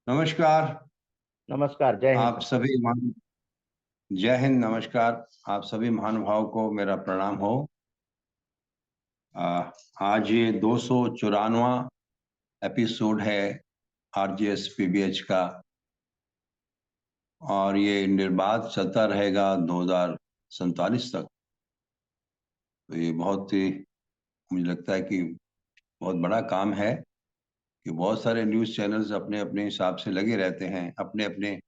नमस्कार। नमस्कार, जय हिंद आप सर। सभी महान जय हिंद, नमस्कार। आप सभी महानुभाव को मेरा प्रणाम हो। आज ये 294वां एपिसोड है आरजीएस पीबीएच का, और ये निर्बाध चलता रहेगा 2047 तक। तो ये बहुत ही, मुझे लगता है कि बहुत बड़ा काम है कि बहुत सारे न्यूज़ चैनल्स अपने अपने हिसाब से लगे रहते हैं, अपने अपने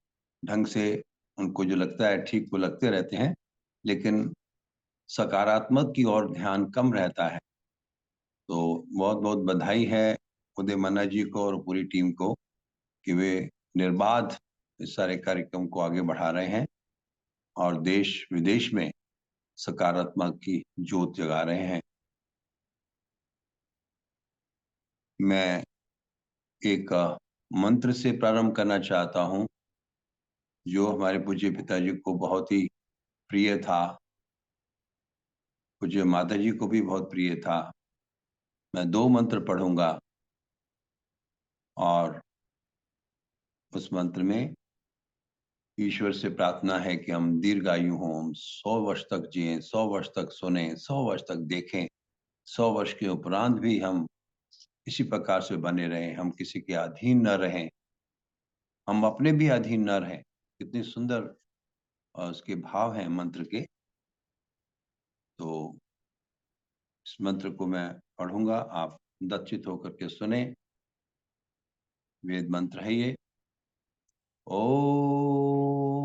ढंग से उनको जो लगता है ठीक वो लगते रहते हैं, लेकिन सकारात्मक की ओर ध्यान कम रहता है। तो बहुत बहुत बधाई है उदय मन्ना जी को और पूरी टीम को कि वे निर्बाध इस सारे कार्यक्रम को आगे बढ़ा रहे हैं और देश विदेश में सकारात्मक की ज्योत जगा रहे हैं। मैं एक मंत्र से प्रारंभ करना चाहता हूँ जो हमारे पूज्य पिताजी को बहुत ही प्रिय था, पूज्य माता जी को भी बहुत प्रिय था। मैं दो मंत्र पढ़ूंगा और उस मंत्र में ईश्वर से प्रार्थना है कि हम दीर्घायु हों, हम 100 वर्ष तक जिएं, 100 वर्ष तक सुने, 100 वर्ष तक देखें, 100 वर्ष के उपरांत भी हम इसी प्रकार से बने रहें, हम किसी के अधीन न रहें, हम अपने भी अधीन न रहें। कितनी सुंदर उसके भाव हैं मंत्र के। तो इस मंत्र को मैं पढ़ूंगा, आप दत्चित होकर के सुने। वेद मंत्र है ये। ओम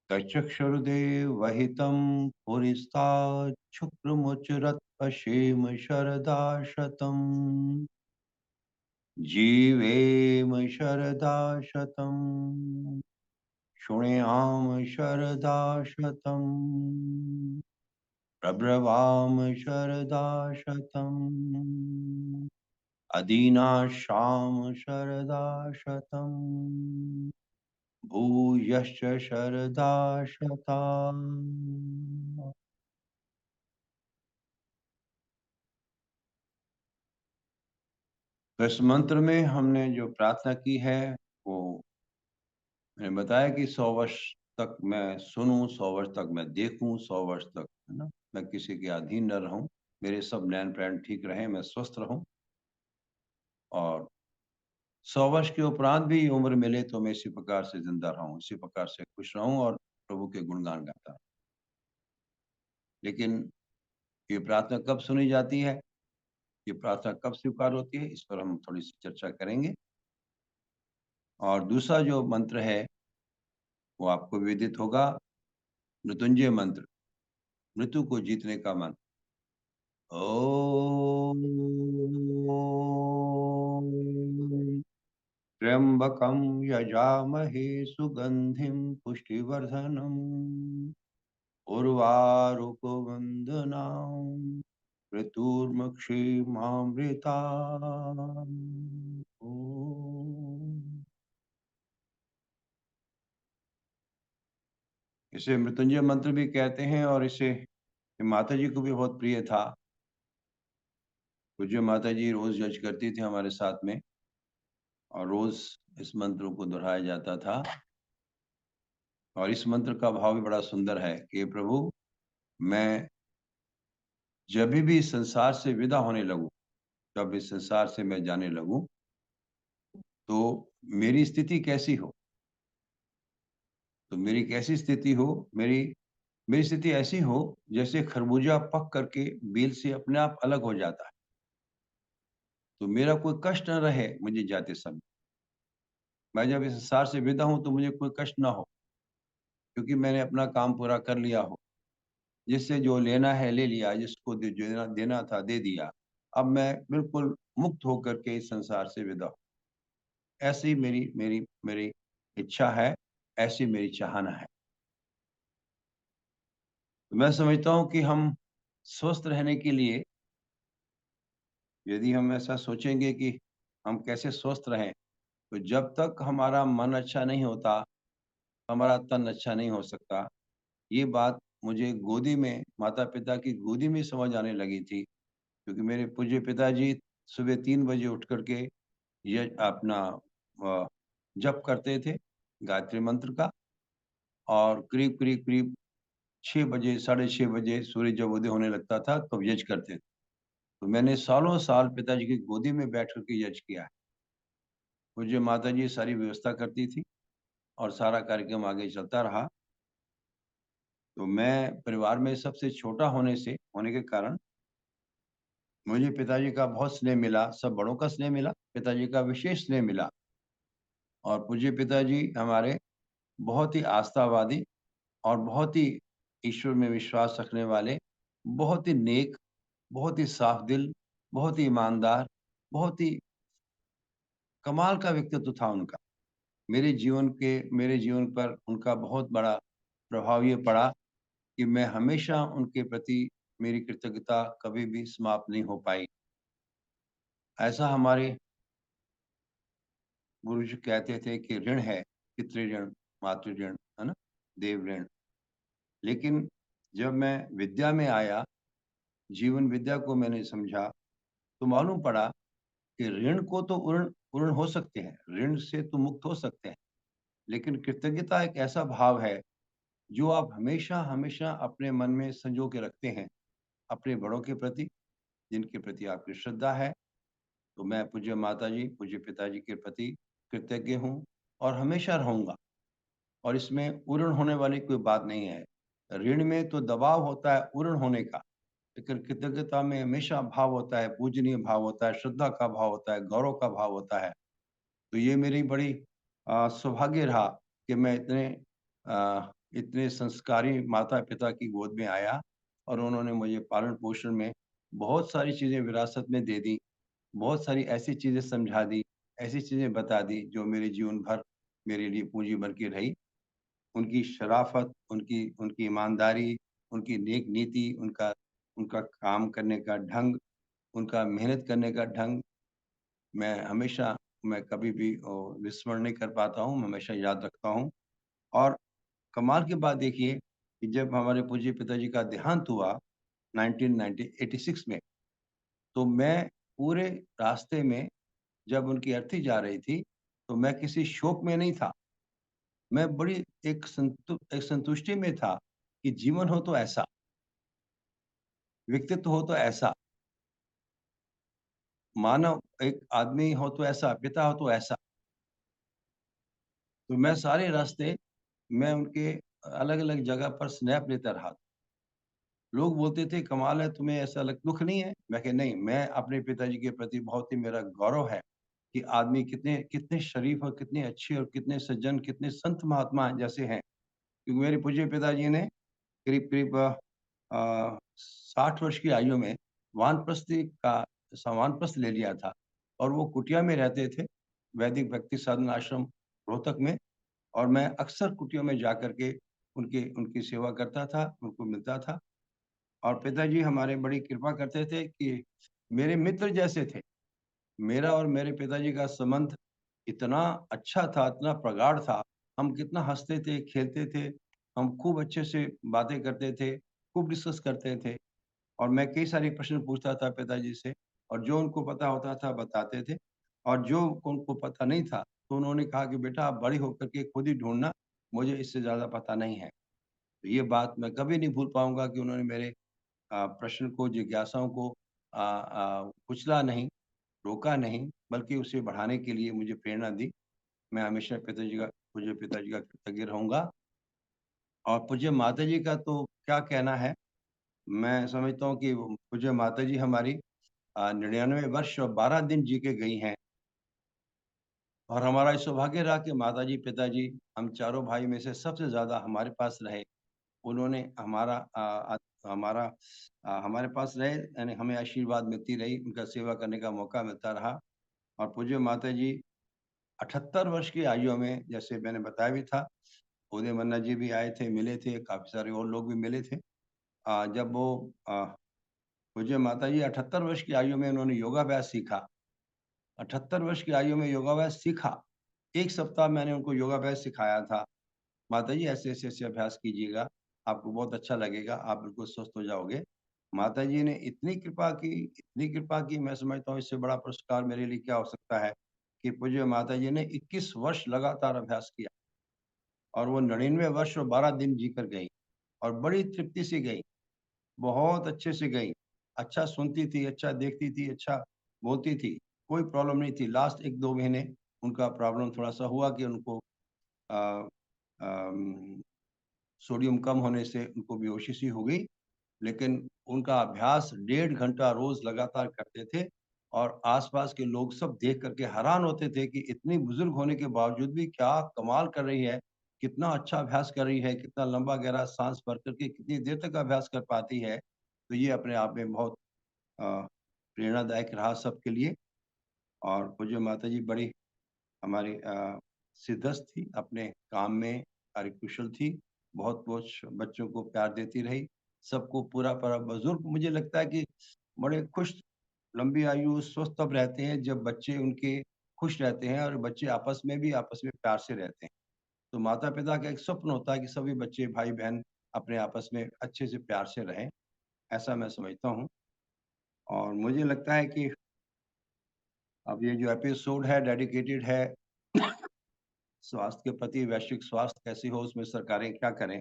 तचक्षुर्देवहितं पुरिस्तात् शुक्रमुच्चरत् अशेम शरदा शतम् जीवेम शरदा शतम् शृणुयाम शरदा शतम् प्रब्रवाम शरदा शतम् अदीनाशाम शरदा शतम् भूयश्च शरदा शताम्। तो इस मंत्र में हमने जो प्रार्थना की है वो मैंने बताया कि 100 वर्ष तक मैं सुनूं, 100 वर्ष तक मैं देखूं, 100 वर्ष तक, है ना, मैं किसी के अधीन न रहूं, मेरे सब नैन प्राण ठीक रहें, मैं स्वस्थ रहूं, और 100 वर्ष के उपरांत भी उम्र मिले तो मैं इसी प्रकार से जिंदा रहूं, इसी प्रकार से खुश रहूं और प्रभु के गुणगान गाता। लेकिन ये प्रार्थना कब सुनी जाती है, ये प्रार्थना कब स्वीकार होती है, इस पर हम थोड़ी सी चर्चा करेंगे। और दूसरा जो मंत्र है वो आपको विदित होगा, मृत्युंजय मंत्र, मृत्यु को जीतने का मंत्र। ओम त्र्यंबकं यजामहे सुगंधिं पुष्टिवर्धनम् उर्वारुकवन्दनाम् ऋतुर्मक्षीमामृताम्। इसे मृत्युंजय मंत्र भी कहते हैं और इसे माता जी को भी बहुत प्रिय था। पूज्य माता जी रोज जज करती थी हमारे साथ में, और रोज इस मंत्र को दोहराया जाता था। और इस मंत्र का भाव भी बड़ा सुंदर है कि प्रभु, मैं जब भी इस संसार से विदा होने लगूं, जब इस संसार से मैं जाने लगूं, तो मेरी स्थिति कैसी हो, तो मेरी कैसी स्थिति हो, मेरी मेरी स्थिति ऐसी हो जैसे खरबूजा पक करके बेल से अपने आप अलग हो जाता है। तो मेरा कोई कष्ट न रहे मुझे जाते समय, मैं जब इस संसार से विदा हूं तो मुझे कोई कष्ट ना हो, क्योंकि मैंने अपना काम पूरा कर लिया हो, जिससे जो लेना है ले लिया, जिसको देना देना था दे दिया। अब मैं बिल्कुल मुक्त होकर के इस संसार से विदा हूं। ऐसी मेरी मेरी मेरी इच्छा है, ऐसी मेरी चाहना है। तो मैं समझता हूँ कि हम स्वस्थ रहने के लिए, यदि हम ऐसा सोचेंगे कि हम कैसे स्वस्थ रहें, तो जब तक हमारा मन अच्छा नहीं होता, हमारा तन अच्छा नहीं हो सकता। ये बात मुझे गोदी में, माता-पिता की गोदी में समझ आने लगी थी, क्योंकि मेरे पूज्य पिताजी सुबह 3 बजे उठ कर के ये अपना जप करते थे गायत्री मंत्र का, और करीब 6 बजे, साढ़े 6 बजे सूर्य जब उदय होने लगता था तब यज्ञ करते थे। तो मैंने सालों साल पिताजी की गोदी में बैठ कर के यज्ञ किया है। पूज्य माताजी सारी व्यवस्था करती थी और सारा कार्यक्रम आगे चलता रहा। तो मैं परिवार में सबसे छोटा होने के कारण मुझे पिताजी का बहुत स्नेह मिला, सब बड़ों का स्नेह मिला, पिताजी का विशेष स्नेह मिला। और पूज्य पिताजी हमारे बहुत ही आस्थावादी और बहुत ही ईश्वर में विश्वास रखने वाले, बहुत ही नेक, बहुत ही साफ दिल, बहुत ही ईमानदार, बहुत ही कमाल का व्यक्तित्व था उनका। मेरे जीवन पर उनका बहुत बड़ा प्रभाव ये पड़ा कि मैं हमेशा उनके प्रति मेरी कृतज्ञता कभी भी समाप्त नहीं हो पाई। ऐसा हमारे गुरुजी कहते थे कि ऋण है, पितृ ऋण, मातृ ऋण, है ना? देव ऋण। लेकिन जब मैं विद्या में आया, जीवन विद्या को मैंने समझा, तो मालूम पड़ा कि ऋण को तो ऋण ऋण हो सकते हैं, ऋण से तो मुक्त हो सकते हैं, लेकिन कृतज्ञता एक ऐसा भाव है, जो आप हमेशा-हमेशा अपने मन में संजो के रखते हैं, अपने बड़ों के प्रति, जिनके प्रति आपकी श्रद्धा है। तो मैं पूज्य माताजी, पूज्य पिताजी के प्रति कृतज्ञ हूँ और हमेशा रहूँगा, और इसमें ऋण होने वाली कोई बात नहीं है। ऋण में तो दबाव होता है ऋण होने का, लेकिन कृतज्ञता में हमेशा भाव होता है, पूजनीय भाव होता है, श्रद्धा का भाव होता है, गौरव का भाव होता है। तो ये मेरी बड़ी सौभाग्य रहा कि मैं इतने संस्कारी माता-पिता की गोद में आया और उन्होंने मुझे पालन-पोषण में बहुत सारी चीज़ें विरासत में दे दी, बहुत सारी ऐसी चीज़ें समझा दी, ऐसी चीज़ें बता दी जो मेरे जीवन भर मेरे लिए पूंजी बन के रही। उनकी शराफ़त, उनकी उनकी ईमानदारी, उनकी नेक नीति, उनका उनका काम करने का ढंग, उनका मेहनत करने का ढंग, मैं कभी भी विस्मरण नहीं कर पाता हूँ, मैं हमेशा याद रखता हूँ। और कमाल की बात देखिए कि जब हमारे पूज्य पिताजी का देहांत हुआ 1986 में, तो मैं पूरे रास्ते में जब उनकी अर्थी जा रही थी, तो मैं किसी शोक में नहीं था। मैं बड़ी एक संतुष्टि में था कि जीवन हो तो ऐसा, व्यक्तित्व हो तो ऐसा, मानव एक आदमी हो तो ऐसा, पिता हो तो ऐसा। तो मैं सारे रास्ते मैं उनके अलग-अलग जगह पर स्नैप लेता रहा। लोग बोलते थे, "कमाल है, तुम्हें ऐसा लग दुःख नहीं है?" मैं कहा, "नहीं, मैं अपने पिताजी के प्रति बहुत ही मेरा गौरव है कि आदमी कितने कितने शरीफ और कितने अच्छे और कितने सज्जन, कितने संत महात्मा जैसे हैं।" क्योंकि मेरे पूज्य पिताजी ने करीब-करीब 60 वर्ष की आयु में वानप्रस्थ ले लिया था, और वो कुटिया में रहते थे, वैदिक भक्ति साधन आश्रम रोहतक में। और मैं अक्सर कुटिया में जाकर के उनकी उनकी सेवा करता था, उनको मिलता था। और पिताजी हमारे बड़ी कृपा करते थे कि मेरे मित्र जैसे थे। मेरा और मेरे पिताजी का संबंध इतना अच्छा था, इतना प्रगाढ़ था, हम कितना हँसते थे, खेलते थे, हम खूब अच्छे से बातें करते थे, खूब डिस्कस करते थे। और मैं कई सारे प्रश्न पूछता था पिताजी से, और जो उनको पता होता था बताते थे, और जो उनको पता नहीं था, तो उन्होंने कहा कि बेटा आप बड़े होकर के खुद ही ढूँढना, मुझे इससे ज़्यादा पता नहीं है। तो ये बात मैं कभी नहीं भूल पाऊँगा कि उन्होंने मेरे प्रश्न को, जिज्ञासाओं को कुचला नहीं, रोका नहीं, बल्कि उसे बढ़ाने के लिए मुझे प्रेरणा दी। मैं हमेशा पूज्य पिताजी का कृतज्ञ रहूँगा। और पूज्य माताजी का तो क्या कहना है, मैं समझता हूँ कि वो पूज्य माताजी हमारी 99 वर्ष और 12 दिन जी के गई हैं। और हमारा ये सौभाग्य रहा कि माताजी, पिताजी, हम चारों भाई में से सबसे ज़्यादा हमारे पास रहे। उन्होंने हमारे पास रहे, यानी हमें आशीर्वाद मिलती रही, उनका सेवा करने का मौका मिलता रहा। और पूज्य माताजी 78 वर्ष की आयु में, जैसे मैंने बताया भी था, उदय मन्ना जी भी आए थे, मिले थे, काफ़ी सारे और लोग भी मिले थे। जब वो पूज्य माताजी 78 वर्ष की आयु में उन्होंने योगाभ्यास सीखा। 78 वर्ष की आयु में योगाभ्यास सीखा। 1 सप्ताह मैंने उनको योगाभ्यास सिखाया था। माताजी ऐसे-ऐसे अभ्यास कीजिएगा, आपको बहुत अच्छा लगेगा, आप बिल्कुल स्वस्थ हो जाओगे। माता जी ने इतनी कृपा की, मैं समझता हूँ इससे बड़ा पुरस्कार मेरे लिए क्या हो सकता है कि पूज्य माता जी ने 21 वर्ष लगातार अभ्यास किया और वो 99 वर्ष और 12 दिन जीकर गईं और बड़ी तृप्ति से गईं, बहुत अच्छे से गईं। अच्छा सुनती थी, अच्छा देखती थी, अच्छा बोलती थी, कोई प्रॉब्लम नहीं थी। लास्ट 1-2 महीने उनका प्रॉब्लम थोड़ा-सा हुआ कि उनको अ, अम, सोडियम कम होने से उनको बेहोशी सी हो गई, लेकिन उनका अभ्यास 1.5 घंटा रोज़ लगातार करते थे और आस-पास के लोग सब देख कर के हैरान होते थे कि इतनी बुज़ुर्ग होने के बावजूद भी क्या कमाल कर रही है, कितना अच्छा अभ्यास कर रही है, कितना लंबा गहरा साँस भर कर के कितनी देर तक अभ्यास कर पाती है। तो ये अपने आप में बहुत अ, प्रेरणादायक रहा सबके लिए और पूज्य माताजी बड़ी हमारी सिद्धस्थ थी, अपने काम में कार्यकुशल थी, बहुत-बहुत बच्चों को प्यार देती रही, सबको पूरा-पूरा बुज़ुर्ग मुझे लगता है कि बड़े खुश लंबी आयु स्वस्थ तब रहते हैं जब बच्चे उनके खुश रहते हैं और बच्चे आपस में प्यार से रहते हैं। तो माता-पिता का एक स्वप्न होता है कि सभी बच्चे भाई-बहन अपने आपस में अच्छे से प्यार से रहें, ऐसा मैं समझता हूँ और मुझे लगता है कि अब ये जो एपिसोड है डेडिकेटेड है स्वास्थ्य के प्रति वैश्विक स्वास्थ्य कैसी हो उसमें सरकारें क्या करें?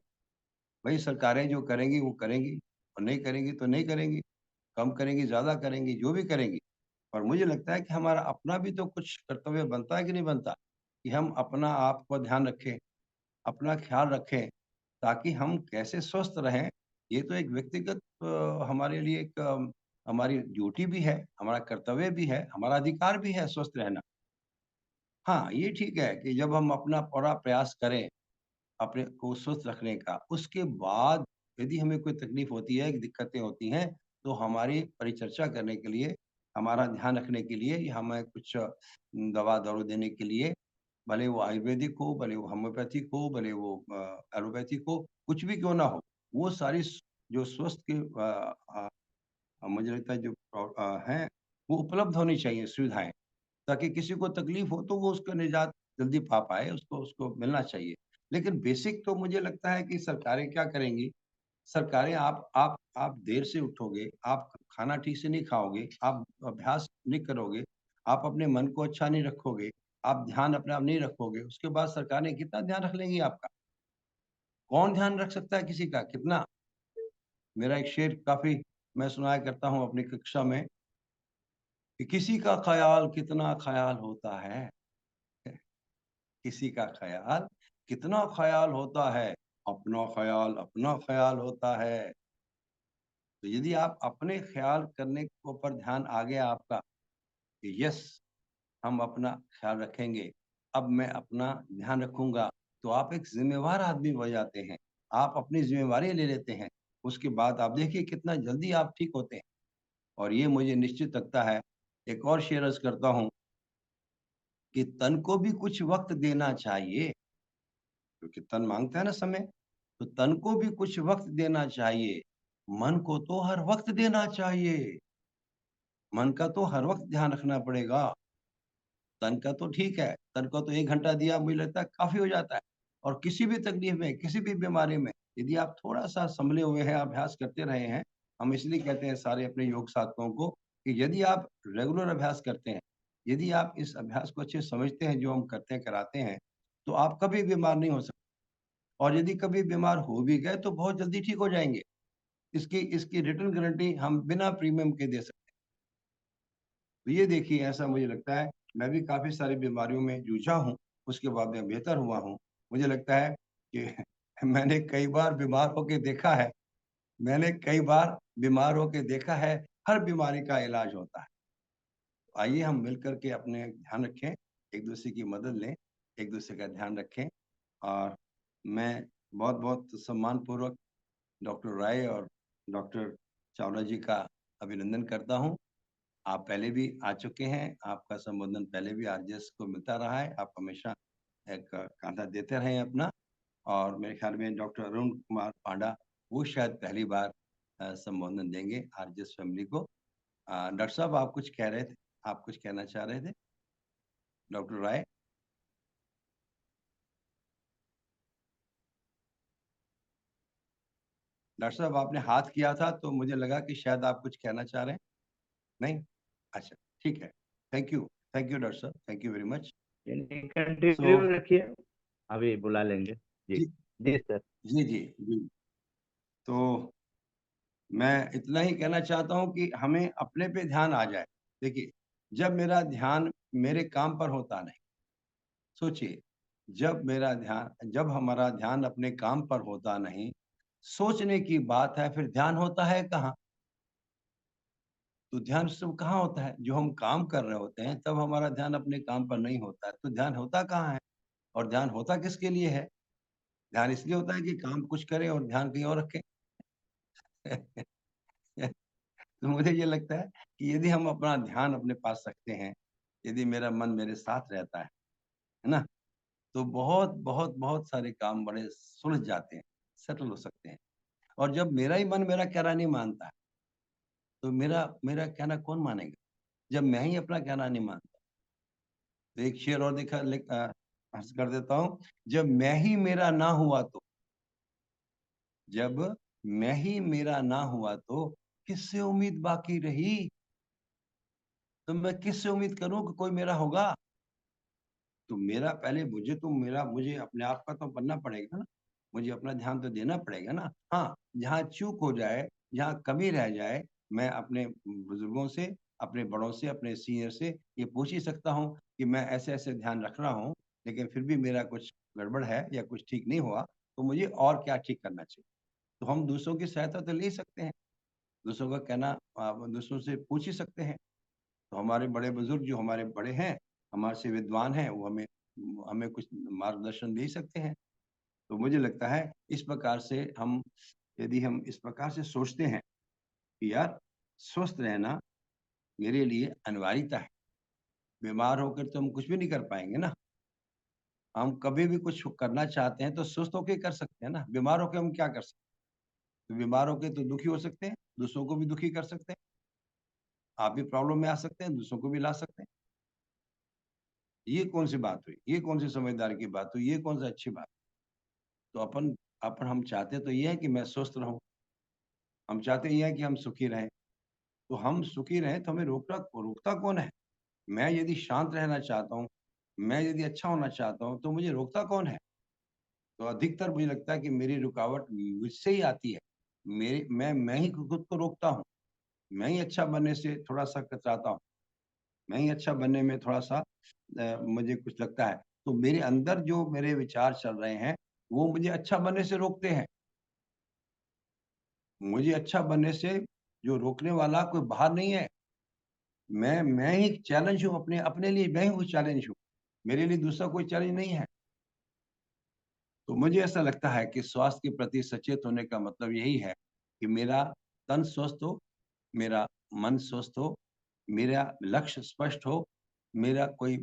भई सरकारें जो करेंगी वो करेंगी और नहीं करेंगी तो नहीं करेंगी, कम करेंगी, ज़्यादा करेंगी, जो भी करेंगी। और मुझे लगता है कि हमारा अपना भी तो कुछ कर्तव्य बनता है कि नहीं बनता? कि हम अपना आप को ध्यान रखें, अपना ख़्याल रखें, ताकि हम कैसे स्वस्थ रहें, ये तो एक व्यक्तिगत हमारे लिए एक हमारी ड्यूटी भी है, हमारा कर्तव्य भी है, हमारा अधिकार भी है स्वस्थ रहना। हाँ, ये ठीक है कि जब हम अपना पूरा प्रयास करें अपने को स्वस्थ रखने का। उसके बाद यदि हमें कोई तकलीफ होती है, दिक्कतें होती हैं, तो हमारी परिचर्चा करने के लिए, हमारा ध्यान रखने के लिए या हमें कुछ दवा-दारू देने के लिए, भले वो आयुर्वेदिक हो, भले वो होम्योपैथिक हो, भले वो एलोपैथिक हो, कुछ भी क्यों ना हो, वो सारी जो स्वस्थ के मुझे लगता है जो हैं, वो उपलब्ध होनी चाहिए सुविधाएँ। ताकि किसी को तकलीफ हो तो वो उसका निजात जल्दी पा पाए, उसको उसको मिलना चाहिए। लेकिन बेसिक तो मुझे लगता है कि सरकारें क्या करेंगी, सरकारें आप देर से उठोगे, आप खाना ठीक से नहीं खाओगे, आप अभ्यास नहीं करोगे, आप अपने मन को अच्छा नहीं रखोगे, आप ध्यान अपने आप नहीं रखोगे, उसके बाद सरकारें कितना ध्यान रख लेंगी आपका? कौन ध्यान रख सकता है किसी का? कितना? मेरा एक शेर काफ़ी मैं सुनाया करता हूँ अपनी कक्षा में कि किसी का ख़याल कितना ख़याल होता है। किसी का ख़याल कितना ख़याल होता है, अपना ख़याल होता है। तो यदि आप अपने ख़याल करने के ऊपर ध्यान आ गया आपका कि यस हम अपना ख़्याल रखेंगे, अब मैं अपना ध्यान रखूँगा, तो आप एक ज़िम्मेवार आदमी बन जाते हैं। आप अपनी ज़िम्मेवारी ले लेते हैं, उसके बाद आप देखिए कितना जल्दी आप ठीक होते हैं और ये मुझे निश्चित लगता है, एक और शेर अर्ज़ करता हूँ कि तन को भी कुछ वक़्त देना चाहिए। क्योंकि तन माँगता है ना समय, तो तन को भी कुछ वक़्त देना चाहिए, मन को तो हर वक़्त देना चाहिए। मन का तो हर वक़्त ध्यान रखना पड़ेगा, तन का तो ठीक है, तन को तो 1 घंटा दिया मुझे लगता है काफ़ी हो जाता है। और किसी भी तकलीफ में, किसी भी बीमारी में यदि आप थोड़ा-सा सँभले हुए हैं, अभ्यास करते रहे हैं, हम इसलिए कहते हैं सारे अपने योग साथियों को कि यदि आप रेगुलर अभ्यास करते हैं, यदि आप इस अभ्यास को अच्छे से समझते हैं, जो हम करते हैं, कराते हैं, तो आप कभी बीमार नहीं हो सकते। और यदि कभी बीमार हो भी गए तो बहुत जल्दी ठीक हो जाएँगे। इसकी इसकी रिटर्न गारंटी हम बिना प्रीमियम के दे सकते हैं। तो ये देखिए ऐसा मुझे लगता है, मैं भी काफ़ी सारी बीमारियों में जूझा हूँ, उसके बाद मैं बेहतर हुआ हूँ। मुझे लगता है कि मैंने कई बार बीमार होके देखा है मैंने कई बार बीमार होके देखा है, हर बीमारी का इलाज होता है। आइए हम मिल कर के अपने ध्यान रखें, एक-दूसरे की मदद लें, एक-दूसरे का ध्यान रखें और मैं बहुत-बहुत सम्मानपूर्वक डॉक्टर राय और डॉक्टर चावला जी का अभिनंदन करता हूँ। आप पहले भी आ चुके हैं, आपका संबोधन पहले भी आरजेएस को मिलता रहा है, आप हमेशा एक काँधा देते रहे हैं अपना और मेरे ख़्याल में डॉक्टर अरुण कुमार पांडा, वो शायद पहली बार संबोधन देंगे आरजेएस फैमिली को। डॉक्टर साहब आप कुछ कह रहे थे? आप कुछ कहना चाह रहे थे? डॉक्टर राय? डॉक्टर साहब आपने हाथ किया था तो मुझे लगा कि शायद आप कुछ कहना चाह रहे हैं। नहीं? अच्छा, ठीक है। थैंक यू डॉक्टर साहब, thank you very much. Continue so रखिए, अभी बुला लेंगे। जी। जी जी सर। जी जी जी। तो मैं इतना ही कहना चाहता हूँ कि हमें अपने पे ध्यान आ जाए। देखिए, जब मेरा ध्यान मेरे काम पर होता नहीं, सोचिए, जब हमारा ध्यान अपने काम पर होता नहीं, सोचने की बात है, फिर ध्यान होता है कहाँ? तो ध्यान उस समय कहाँ होता है? जो हम काम कर रहे होते हैं, तब हमारा ध्यान अपने काम पर नहीं होता है, तो ध्यान होता कहाँ है? और ध्यान होता किसके लिए है? ध्यान इसलिए होता है कि काम कुछ करें और ध्यान कहीं और रखें। तो मुझे ये लगता है कि यदि हम अपना ध्यान अपने पास रखते हैं, यदि मेरा मन मेरे साथ रहता है ना? तो बहुत सारे काम बड़े सुलझ जाते हैं, सेटल हो सकते हैं। और जब मेरा ही मन मेरा कहना नहीं मानता, तो मेरा मेरा कहना कौन मानेगा? जब मैं ही अपना कहना नहीं मानता, तो एक शेर और अर्ज़ कर देता हूँ, जब मैं ही मेरा ना हुआ तो जब मैं ही मेरा ना हुआ तो किससे उम्मीद बाकी रही? तो मैं किससे उम्मीद करूँ कि कोई मेरा होगा? तो मेरा पहले मुझे अपने आप का तो बनना पड़ेगा ना, मुझे अपना ध्यान तो देना पड़ेगा ना। हाँ, जहाँ चूक हो जाए, जहाँ कमी रह जाए, मैं अपने बुजुर्गों से, अपने बड़ों से, अपने सीनियर से ये पूछ ही सकता हूँ कि मैं ऐसे-ऐसे ध्यान रख रहा हूँ, लेकिन फिर भी मेरा कुछ गड़बड़ है या कुछ ठीक नहीं हुआ, तो मुझे और क्या ठीक करना चाहिए? तो हम दूसरों की सहायता तो ले ही सकते हैं, दूसरों का कहना दूसरों से पूछ ही सकते हैं। तो हमारे बड़े बुजुर्ग जो हमारे बड़े हैं, हमारे से विद्वान हैं, वो हमें हमें कुछ मार्गदर्शन दे ही सकते हैं। तो मुझे लगता है इस प्रकार से यदि हम इस प्रकार से सोचते हैं कि यार स्वस्थ रहना मेरे लिए अनिवार्यता है। बीमार होकर तो हम कुछ भी नहीं कर पाएँगे ना। हम कभी भी कुछ करना चाहते हैं तो स्वस्थ होके कर सकते हैं ना, बीमार होके हम क्या कर सकते हैं? तो बीमार होके तो दुखी हो सकते हैं, दूसरों को भी दुखी कर सकते हैं। आप भी प्रॉब्लम में आ सकते हैं, दूसरों को भी ला सकते हैं। ये कौन-सी बात हुई? ये कौन-सी समझदारी की बात हुई? ये कौन-सा अच्छी बात? तो अपन अपन हम चाहते तो ये हैं कि मैं स्वस्थ रहूँ, हम चाहते ये हैं कि हम सुखी रहें। तो हम सुखी रहें तो हमें रोकता कौन है? मैं यदि शांत रहना चाहता हूँ, मैं यदि अच्छा होना चाहता हूँ, तो मुझे रोकता कौन है? तो अधिकतर मुझे लगता है कि मेरी रुकावट मुझसे ही आती है। मैं ही खुद को रोकता हूँ। मैं ही अच्छा बनने से थोड़ा-सा कतराता हूँ। मैं ही अच्छा बनने में थोड़ा-सा मुझे कुछ लगता है। तो मेरे अंदर जो मेरे विचार चल रहे हैं, वो मुझे अच्छा बनने से रोकते हैं। मुझे अच्छा बनने से जो रोकने वाला कोई बाहर नहीं है। मैं ही चैलेंज हूँ अपने अपने लिए मैं ही वो चैलेंज हूँ। मेरे लिए दूसरा कोई चैलेंज नहीं है। तो मुझे ऐसा लगता है कि स्वास्थ्य के प्रति सचेत होने का मतलब यही है कि मेरा तन स्वस्थ हो, मेरा मन स्वस्थ हो, मेरा लक्ष्य स्पष्ट हो, मुझे कोई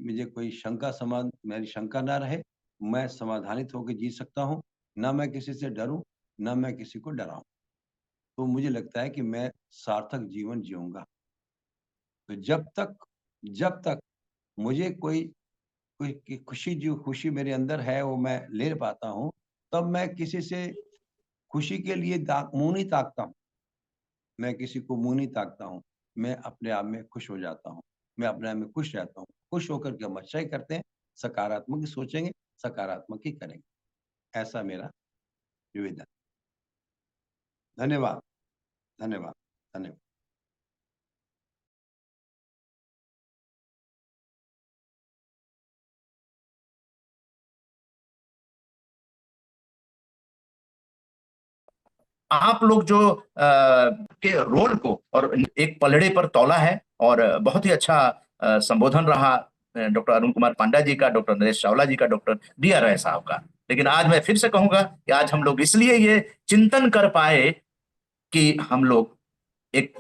मेरी शंका ना रहे, मैं समाधानित होके जी सकता हूँ, ना मैं किसी से डरूँ, ना मैं किसी को डराऊँ। तो मुझे लगता है कि मैं सार्थक जीवन जिऊँगा। तो जब तक मुझे कोई कोई की खुशी मेरे अंदर है वो मैं ले पाता हूँ, तब मैं किसी से खुशी के लिए मुँह नहीं ताकता हूँ। मैं किसी को मुँह नहीं ताकता हूँ। मैं अपने आप में खुश हो जाता हूँ। मैं अपने आप में खुश रहता हूँ। खुश होकर के हम अच्छा ही करते हैं, सकारात्मक ही सोचेंगे, सकारात्मक ही करेंगे। ऐसा मेरा निवेदन। धन्यवाद, धन्यवाद, धन्यवाद। आप लोग जो के रोल को और एक पलड़े पर तौला है और बहुत ही अच्छा संबोधन रहा डॉक्टर अरुण कुमार पांडा जी का, डॉक्टर नरेश चावला जी का, डॉक्टर डी.आर. राय साहब का। लेकिन आज मैं फिर से कहूंगा कि आज हम लोग इसलिए ये चिंतन कर पाए कि हम लोग एक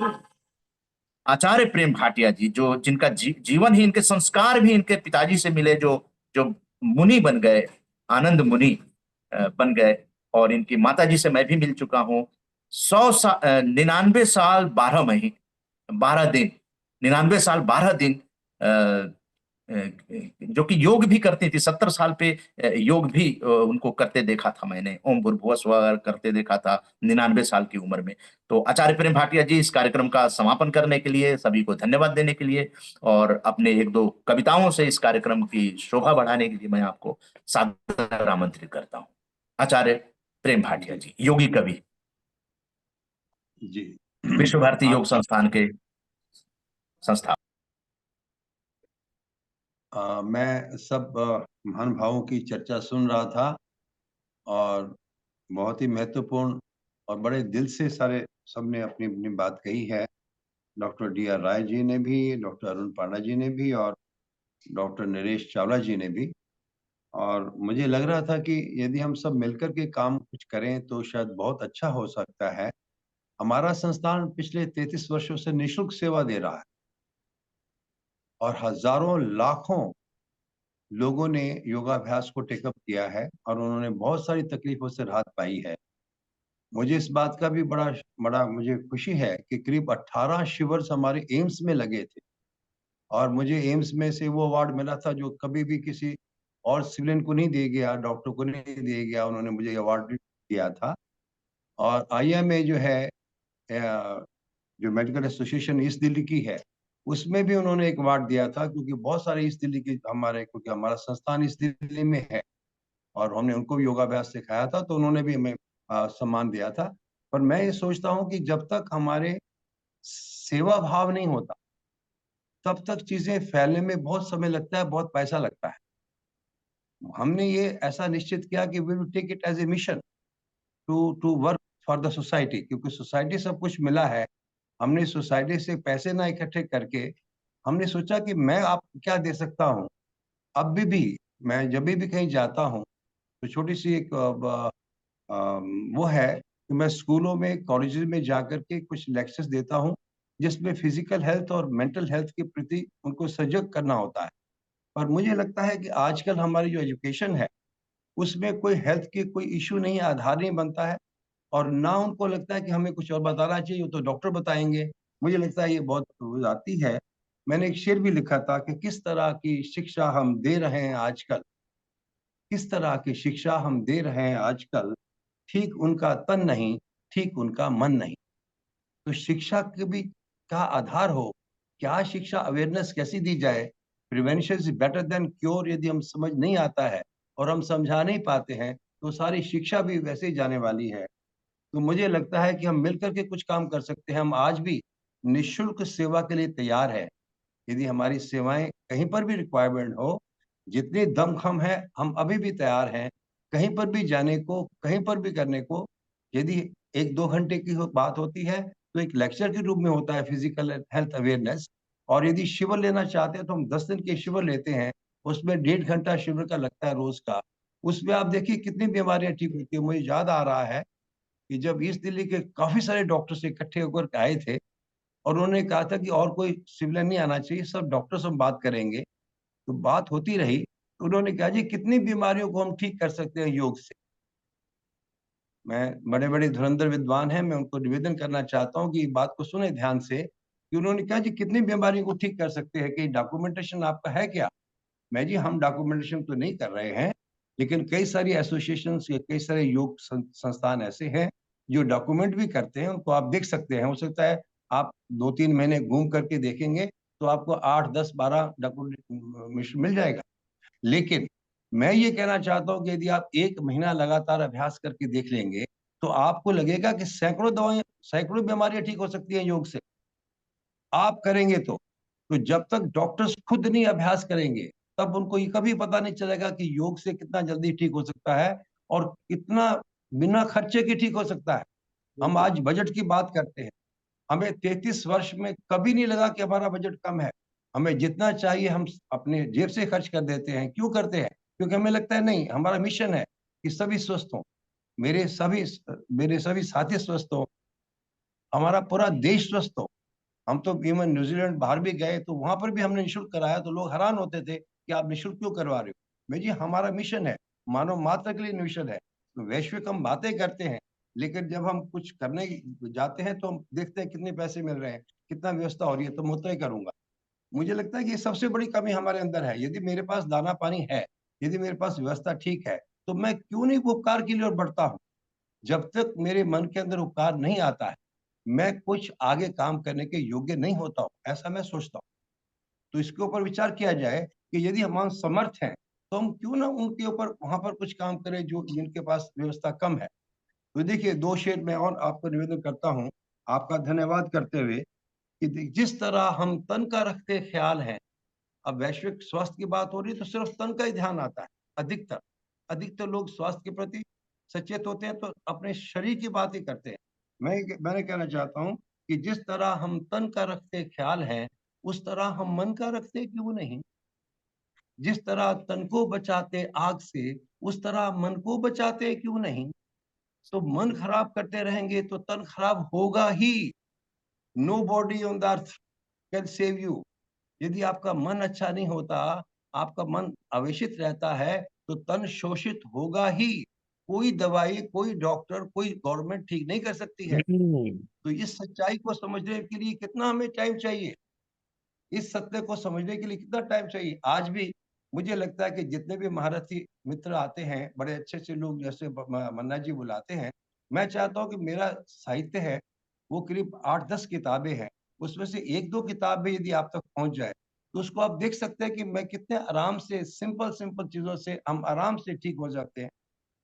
आचार्य प्रेम भाटिया जी जो जिनका जीवन ही, इनके संस्कार भी इनके पिताजी से मिले, जो जो मुनि बन गए, आनंद मुनि बन गए। और इनकी माता जी से मैं भी मिल चुका हूँ। 99 साल 12 दिन, 99 साल 12 दिन जो कि योग भी करती थी, 70 साल पे योग भी उनको करते देखा था मैंने, ओम भूर्भुवः स्वः करते देखा था 99 साल की उम्र में। तो आचार्य प्रेम भाटिया जी, इस कार्यक्रम का समापन करने के लिए, सभी को धन्यवाद देने के लिए और अपने एक दो कविताओं से इस कार्यक्रम की शोभा बढ़ाने के लिए मैं आपको सादर आमंत्रित करता हूँ। आचार्य प्रेम भाटिया जी, योगी कवि, जी। विश्व भारती योग आप संस्थान के संस्थापक। मैं सब महानुभावों की चर्चा सुन रहा था और बहुत ही महत्वपूर्ण और बड़े दिल से सारे सबने अपनी अपनी बात कही है। Doctor D.R. राय जी ने भी, डॉक्टर अरुण पांडा जी ने भी और डॉक्टर नरेश चावला जी ने भी। और मुझे लग रहा था कि यदि हम सब मिलकर के काम कुछ करें तो शायद बहुत अच्छा हो सकता है। हमारा संस्थान पिछले 33 वर्षों से निःशुल्क सेवा दे रहा है और हजारों लाखों लोगों ने योगाभ्यास को टेकअप किया है और उन्होंने बहुत सारी तकलीफों से राहत पाई है। मुझे इस बात का भी बड़ा बड़ा मुझे खुशी है कि करीब 18 शिविर्स हमारे एम्स में लगे थे और मुझे एम्स में से वो अवार्ड मिला था जो कभी भी किसी और सिविलियन को नहीं दिया गया, डॉक्टर को नहीं दिया गया, उन्होंने मुझे अवार्ड दिया था। और IMA जो है जो मेडिकल एसोसिएशन ईस्ट दिल्ली की है, उसमें भी उन्होंने एक अवार्ड दिया था क्योंकि बहुत सारे ईस्ट दिल्ली के क्योंकि हमारा संस्थान ईस्ट दिल्ली में है और हमने उनको भी योगाभ्यास सिखाया था तो उन्होंने भी हमें सम्मान दिया था। पर मैं ये सोचता हूँ कि जब तक हमारे सेवा भाव नहीं होता तब तक चीजें फैलने में बहुत समय लगता है, बहुत पैसा लगता है। हमने ये ऐसा निश्चित किया कि we will take it as a mission to work for the society, क्योंकि सोसाइटी सब कुछ मिला है। हमने सोसाइटी से पैसे ना इकट्ठे करके हमने सोचा कि मैं आप क्या दे सकता हूँ। अब भी मैं जब भी कहीं जाता हूँ तो छोटी सी एक वो है कि मैं स्कूलों में, कॉलेजेस में जाकर के कुछ लेक्चर्स देता हूँ जिसमें फिजिकल हेल्थ और मेंटल हेल्थ के प्रति उनको सजग करना होता है। पर मुझे लगता है कि आजकल हमारी जो एजुकेशन है उसमें कोई हेल्थ की कोई इश्यू नहीं, आधार नहीं बनता है और ना उनको लगता है कि हमें कुछ और बताना चाहिए, वो तो डॉक्टर बताएंगे। मुझे लगता है ये बहुत वो आती है। मैंने एक शेर भी लिखा था कि किस तरह की शिक्षा हम दे रहे हैं आजकल, किस तरह की शिक्षा हम दे रहे हैं आजकल, ठीक उनका तन नहीं, ठीक उनका मन नहीं। तो शिक्षा के भी क्या आधार हो, क्या शिक्षा अवेयरनेस कैसी दी जाए, prevention is better than cure, यदि हम समझ नहीं आता है और हम समझा नहीं पाते हैं तो सारी शिक्षा भी वैसे ही जाने वाली है। तो मुझे लगता है कि हम मिलकर के कुछ काम कर सकते हैं। हम आज भी निःशुल्क सेवा के लिए तैयार है। यदि हमारी सेवाएं कहीं पर भी रिक्वायरमेंट हो, जितनी दमखम है हम अभी भी तैयार हैं कहीं पर भी जाने को, कहीं पर भी करने को। यदि 1-2 घंटे की बात होती है तो एक लेक्चर के रूप में होता है फिजिकल हेल्थ अवेयरनेस। और यदि शिविर लेना चाहते हैं तो हम 10 दिन के शिविर लेते हैं, उसमें 1.5 घंटा शिविर का लगता है रोज का। उसमें आप देखिए कितनी बीमारियां ठीक होती है। मुझे याद आ रहा है कि जब ईस्ट दिल्ली के काफी सारे डॉक्टर्स इकट्ठे होकर आए थे और उन्होंने कहा था कि और कोई सिविलियन नहीं आना चाहिए, सब डॉक्टर्स हम बात करेंगे। तो बात होती रही तो उन्होंने कहा जी कितनी बीमारियों को हम ठीक कर सकते हैं योग से। मैं बड़े बड़े धुरंधर विद्वान हैं, मैं उनको निवेदन करना चाहता हूँ कि बात को सुने ध्यान से कि उन्होंने कहा जी कितनी बीमारियों को ठीक कर सकते हैं, कि डॉक्यूमेंटेशन आपका है क्या। मैं जी हम डॉक्यूमेंटेशन तो नहीं कर रहे हैं, लेकिन कई सारी एसोसिएशन या कई सारे योग संस्थान ऐसे हैं जो डॉक्यूमेंट भी करते हैं, उनको आप देख सकते हैं। हो सकता है आप 2-3 महीने घूम करके देखेंगे तो आपको 8, 10, 12 डॉक्यूमेंट मिल जाएगा। लेकिन मैं ये कहना चाहता हूँ कि यदि आप 1 महीना लगातार अभ्यास करके देख लेंगे तो आपको लगेगा कि सैकड़ों दवाएं, सैकड़ों बीमारियां ठीक हो सकती हैं योग से, आप करेंगे तो जब तक डॉक्टर्स खुद नहीं अभ्यास करेंगे तब उनको ये कभी पता नहीं चलेगा कि योग से कितना जल्दी ठीक हो सकता है और कितना बिना खर्चे के ठीक हो सकता है। हम आज बजट की बात करते हैं, हमें 33 वर्ष में कभी नहीं लगा कि हमारा बजट कम है। हमें जितना चाहिए हम अपने जेब से खर्च कर देते हैं। क्यों करते हैं? क्योंकि हमें लगता है नहीं, हमारा मिशन है कि सभी स्वस्थ हों, मेरे सभी साथी स्वस्थ हों, हमारा पूरा देश स्वस्थ हो। हम तो इवन न्यूजीलैंड बाहर भी गए तो वहां पर भी हमने निःशुल्क कराया तो लोग हैरान होते थे कि आप निःशुल्क क्यों करवा रहे हो। मैं जी हमारा मिशन है, मानव मात्र के लिए मिशन है। तो वैश्विक हम बातें करते हैं लेकिन जब हम कुछ करने जाते हैं तो हम देखते हैं कितने पैसे मिल रहे हैं, कितना व्यवस्था हो रही है, तो मैं तो ही करूंगा। मुझे लगता है कि ये सबसे बड़ी कमी हमारे अंदर है। यदि मेरे पास दाना पानी है, यदि मेरे पास व्यवस्था ठीक है, तो मैं क्यों नहीं वो उपकार की ओर बढ़ता हूँ? जब तक मेरे मन के अंदर उपकार नहीं आता है, मैं कुछ आगे काम करने के योग्य नहीं होता हूँ, ऐसा मैं सोचता हूँ। तो इसके ऊपर विचार किया जाए कि यदि हम समर्थ हैं, तो हम क्यों ना उनके ऊपर वहाँ पर कुछ काम करें जो जिनके पास व्यवस्था कम है। तो देखिए 2 शेर मैं और आपको निवेदन करता हूँ, आपका धन्यवाद करते हुए कि जिस तरह हम तन का रखते ख्याल है, अब वैश्विक स्वास्थ्य की बात हो रही है तो सिर्फ तन का ही ध्यान आता है, अधिकतर। अधिकतर लोग स्वास्थ्य के प्रति सचेत होते हैं तो अपने शरीर की बात ही करते हैं। मैंने कहना चाहता हूँ कि जिस तरह हम तन का रखते ख्याल है, उस तरह हम मन का रखते क्यों नहीं? जिस तरह तन को बचाते आग से, उस तरह मन को बचाते क्यों नहीं? तो मन खराब करते रहेंगे तो तन खराब होगा ही। Nobody on the earth can save you. यदि आपका मन अच्छा नहीं होता, आपका मन आवेशित रहता है, तो तन शोषित होगा ही। कोई दवाई, कोई डॉक्टर, कोई गवर्नमेंट ठीक नहीं कर सकती है। तो इस सच्चाई को समझने के लिए कितना हमें टाइम चाहिए? इस सत्य को समझने के लिए कितना टाइम चाहिए? आज भी मुझे लगता है कि जितने भी महारथी मित्र आते हैं, बड़े अच्छे-अच्छे लोग जैसे मन्ना जी बुलाते हैं, मैं चाहता हूँ कि मेरा साहित्य है, वो करीब 8-10 किताबें हैं। उसमें से 1-2 किताब भी यदि आप तक पहुँच जाए, तो उसको आप देख सकते हैं कि मैं कितने आराम से सिंपल-सिंपल चीज़ों से हम आराम से ठीक हो जाते हैं,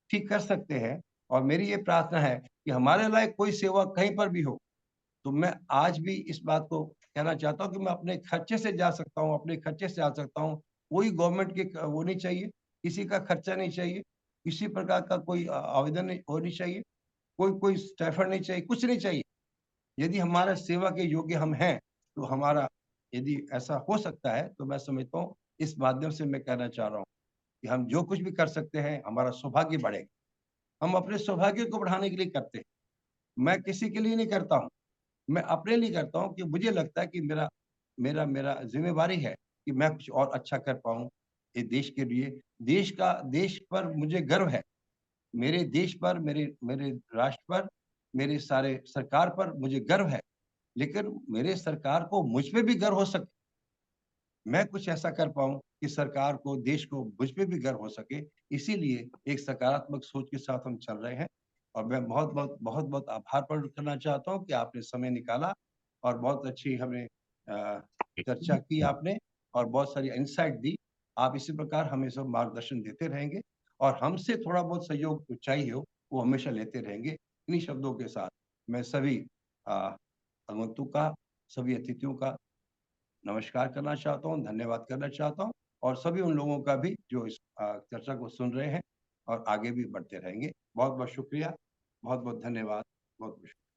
ठीक कर सकते हैं। और मेरी ये प्रार्थना है कि हमारे लायक कोई सेवा कहीं पर भी हो, तो मैं आज भी इस बात को कहना चाहता हूँ कि मैं अपने खर्चे से जा सकता हूँ, अपने खर्चे से आ सकता हूँ। कोई गवर्नमेंट की वो नहीं चाहिए, किसी का खर्चा नहीं चाहिए, किसी प्रकार का कोई आवेदन नहीं होनी चाहिए, कोई कोई स्टाइपेंड नहीं चाहिए, कुछ नहीं चाहिए। यदि हमारा सेवा के योग्य हम हैं, तो हमारा यदि ऐसा हो सकता है, तो मैं समझता हूँ इस माध्यम से मैं कहना चाह रहा हूँ कि हम जो कुछ भी कर सकते हैं, हमारा सौभाग्य बढ़ेगा। हम अपने सौभाग्य को बढ़ाने के लिए करते हैं। मैं किसी के लिए नहीं करता हूँ। मैं अपने लिए करता हूँ कि मुझे लगता है कि मेरा मेरा मेरा ज़िम्मेवारी है कि मैं कुछ और अच्छा कर पाऊँ, ये देश के लिए। देश पर मुझे गर्व है। मेरे देश पर, मेरे मेरे राष्ट्र पर, मेरे सारे सरकार पर मुझे गर्व है। लेकिन मेरे सरकार को मुझ पे भी गर्व हो सके। मैं कुछ ऐसा कर पाऊँ कि सरकार को, देश को मुझ पे भी गर्व हो सके। इसीलिए एक सकारात्मक सोच के साथ हम चल रहे हैं और मैं बहुत-बहुत आभार प्रकट करना चाहता हूँ कि आपने समय निकाला और बहुत अच्छी हमें चर्चा की आपने और बहुत सारी इनसाइट दी। आप इसी प्रकार हमें सब मार्गदर्शन देते रहेंगे और हमसे थोड़ा बहुत सहयोग जो चाहिए हो, वो हमेशा लेते रहेंगे। इन्हीं शब्दों के साथ मैं सभी अ, आगंतुक का, सभी अतिथियों का नमस्कार करना चाहता हूँ, धन्यवाद करना चाहता हूँ और सभी उन लोगों का भी जो इस चर्चा को सुन रहे हैं और आगे भी बढ़ते रहेंगे। बहुत-बहुत शुक्रिया, बहुत-बहुत धन्यवाद, बहुत-बहुत शुक्रिया।